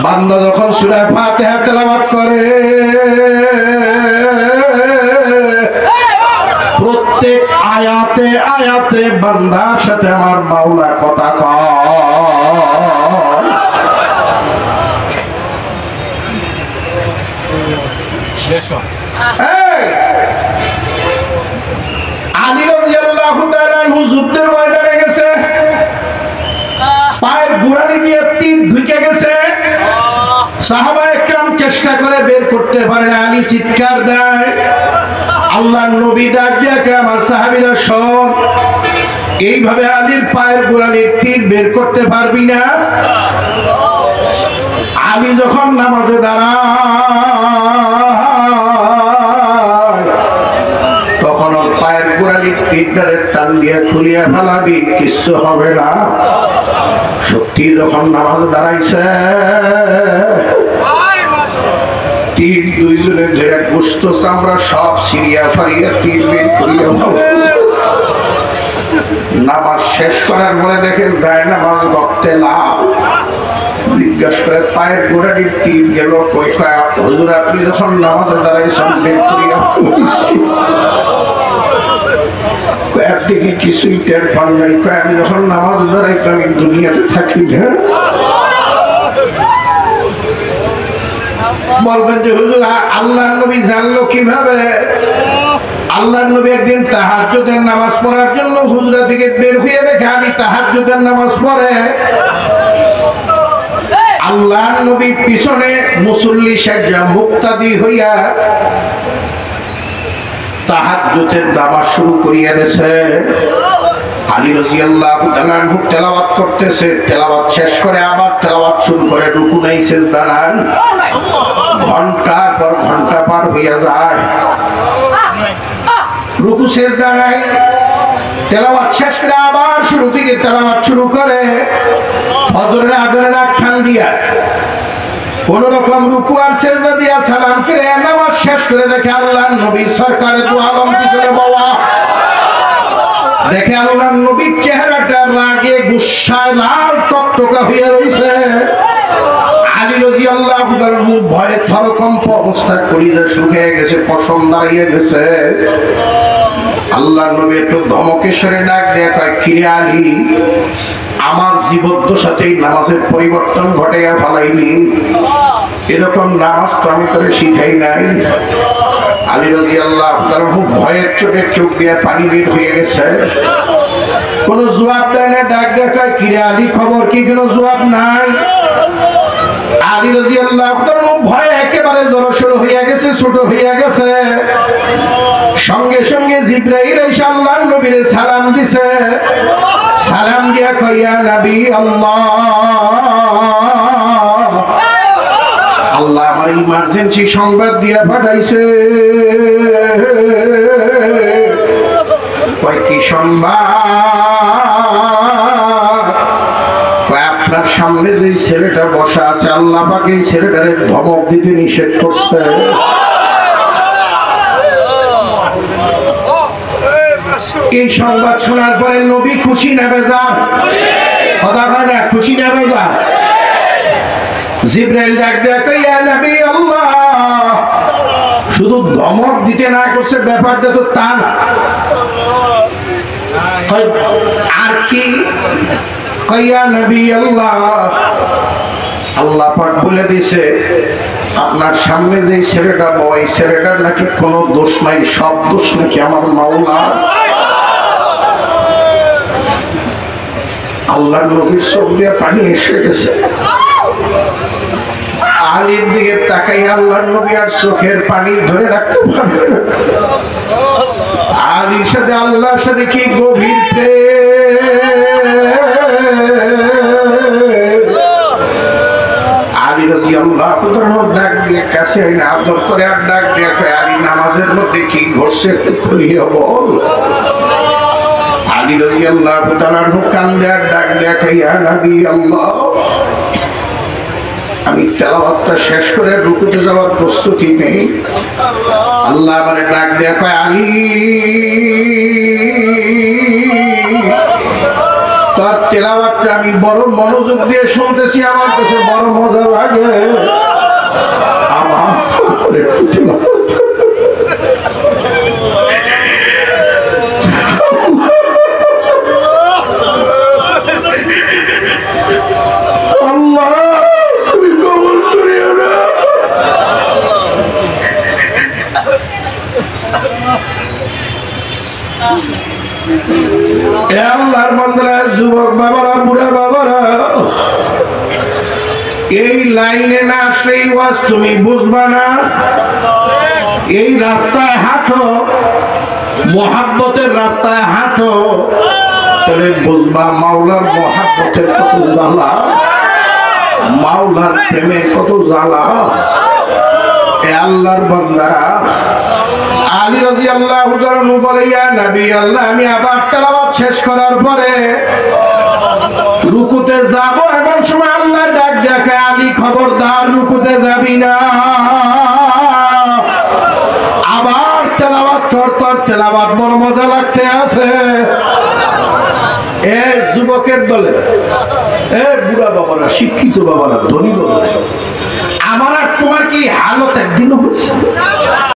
বান্দা যখন সূরা ফাতিহা তেলাওয়াত করে প্রত্যেক আয়াতে আয়াতে বান্দার সাথে আমার মাওলা কথা কয়। আলী রাদিয়াল্লাহু তাআলা যুদ্ধের ময়দানে গেছে, পায়ের গোড়ালি দিয়ে তীর ঢুকে গেছে। সাহাবায়ে কেরাম চেষ্টা করে বের করতে পারে না। আলী চিৎকার দেয়, আল্লাহর নবী ডাক দিয়ে কে আমার সাহাবীরা শোন, এইভাবে আলীর পায়ের গোড়ালির তীর বের করতে পারবি না। আলী যখন নামাজে দাঁড়ায় তখন ওর পায়ের গোড়ালির তীরটারে টান দিয়ে খুলিয়া ফেলাবি, কিচ্ছু হবে না। সত্যি যখন নামাজে দাঁড়াইছে তীর দুইজনে ধরে গোশত চামড়া সব সিরিয়া ফারিয়া তীর বের করিয়া নামাজ শেষ করার পরে দেখে যায় নামাজ রক্তে লাল। জিজ্ঞাসা করে পায়ের গোড়ালির তীর গেল কই? হুজুর আপনি যখন নামাজে দাঁড়াইছেন বের করিয়া আপনি কি কিছুই টের পান নাই? আমি যখন নামাজ দাঁড়াইতাম আমি দুনিয়াতে থাকি না। বলবেন যে হুজুর আল্লাহর নবী জানলো কিভাবে? আল্লাহর নবী একদিন তাহাজ্জুদের নামাজ পড়ার জন্য হুজরা থেকে বের হয়ে দেখে আলী তাহাজ্জুদের নামাজ পড়ে। আল্লাহর নবী পিছনে মুসল্লি সাজ্জা মুক্তাদি হইয়া তাহাজ্জুদের নামাজ শুরু করিয়া দিয়েছে। আলী রাদিয়াল্লাহু তাআলা আনহু তেলাওয়াত করতেছে, তেলাওয়াত শেষ করে আবার তেলাওয়াত শুরু করে, রুকু নাই সিজদা নাই। ঘন্টার পর ঘন্টা পার হইয়া যায়, রুকু সিজদা নাই। তেলাওয়াত শেষ করে আবার শুরু থেকে তেলাওয়াত শুরু করে। ফজরের আযানের আখ্যান দিয়া কোন রকম রুকু আর সিজদা দিয়া সালাম করে নামাজ শেষ করে দেখে আল্লাহর নবী সরকারে দু আলম পিছনে বাবা দেখে আল্লাহর নবীর চেহারাটা রাগে গুসায় লাল টকটকা হয়ে রয়েছে। আলী রাদিয়াল্লাহু তাআলা ভয়ে থরকম্প অবস্থা কলিজা শুকিয়ে গেছে, পশম দাঁড়িয়ে গেছে। আল্লাহর নবী একটু ধমকে সরে ডাক দিয়ে কয়, কিরে আলী, আমার জীবদ্দশাতেই নামাজের পরিবর্তন ঘটাইয়া ফেলাইলি। এরকম নামাজ তো আমি করে শিখাই নাই। আলী রাদিয়াল্লাহু তাআলা ভয়ের চোটে চোখ দিয়ে পানি বের হয়ে গেছে। কোন জবাব দেয় না। ডাক দিয়ে কয়, কিরে আলী, খবর কি? কোনো জবাব নাই। আলী রাদিয়াল্লাহু তাআলা ভয়ে একেবারে জড়সড় হইয়া গেছে, ছোট হইয়া গেছে। সঙ্গে সঙ্গে জিবরাইল এসে আল্লাহর নবীরে সালাম দিছে। সালাম দিয়া কয়, ইয়া নবী আল্লাহ, আল্লাহ আমার ইমার্জেন্সি সংবাদ দিয়া পাঠাইছে। কয় কি সংবাদ? আপনার সামনে যে ছেলেটা বসা আছে আল্লাহ পাক এই ছেলেটারে ধমক দিতে নিষেধ করছে। এই সংবাদ শোনার পরে নবী খুশি না বেজার? কথা কয় না, খুশি না বেজার? জিবরাইল ডাক দেয়া কয়, ইয়া নবী আল্লাহ, শুধু ধমক দিতে না করছে ব্যাপারটা তো তা না। আর কি? কয়, ইয়া নবী আল্লাহ, আল্লাহ পাক বলে দিছে আপনার সামনে যে ছেলেটা বয় ছেলেটার নাকি কোনো দোষ নাই, সব দোষ নাকি আমার মাওলা। আল্লাহর নবীর চোখ দিয়ে পানি এসে গেছে। আলীর দিকে তাকাই আল্লাহর নবী আর চোখের পানি ধরে রাখতে পারবে না। আলীর সাথে আল্লাহর সাথে কি গভীর আলী রাদিয়াল্লাহু তাআলা ডাক দিয়ে কাছে আইনা আদর করে আর ডাক দিয়ে কয়, আলী নামাজের মধ্যে কি ঘটছে খুলিয়া বল। আলী রাদিয়াল্লাহু তাআলা কান্দে আর ডাক দিয়ে কয়, ইয়া নবী আল্লাহ, আমি তেলাওয়াতটা শেষ করে রুকুতে যাওয়ার প্রস্তুতি নেই। আল্লাহ আমারে ডাক দিয়ে কয়, আলী, তোর তেলাওয়াতটা আমি বড় মনোযোগ দিয়ে শুনতেছি, আমার কাছে বড় মজা লাগে। লাগে আমার আল্লাহর বান্দারা, যুবক বাবারা, বুড়া বাবারা, এই লাইনে না আসলে এই ওয়াজ তুমি বুঝবা না। এই রাস্তায় হাঁটো, মহাব্বতের রাস্তায় হাঁটো, তাহলে বুঝবা মাওলার মহাব্বতের কত জ্বালা, মাওলার প্রেমের কত জ্বালা। এ আল্লাহর বান্দারা, আলী রাদিয়াল্লাহু তাআলা বলে, ইয়া নবী আল্লাহ, আমি আবার তেলাওয়াত শেষ করার পরে রুকুতে যাব, এমন সময় আল্লাহ ডাক দেখে, আলী খবরদার রুকুতে যাবি না, আবার তেলাওয়াত কর, তোর তেলাওয়াত বড় মজা লাগতে আছে। এ যুবকের দলে, এ বুড়া বাবারা, শিক্ষিত বাবারা, ধনী বাবারা, আমার আর তোমার কি হালত একদিনও হচ্ছে?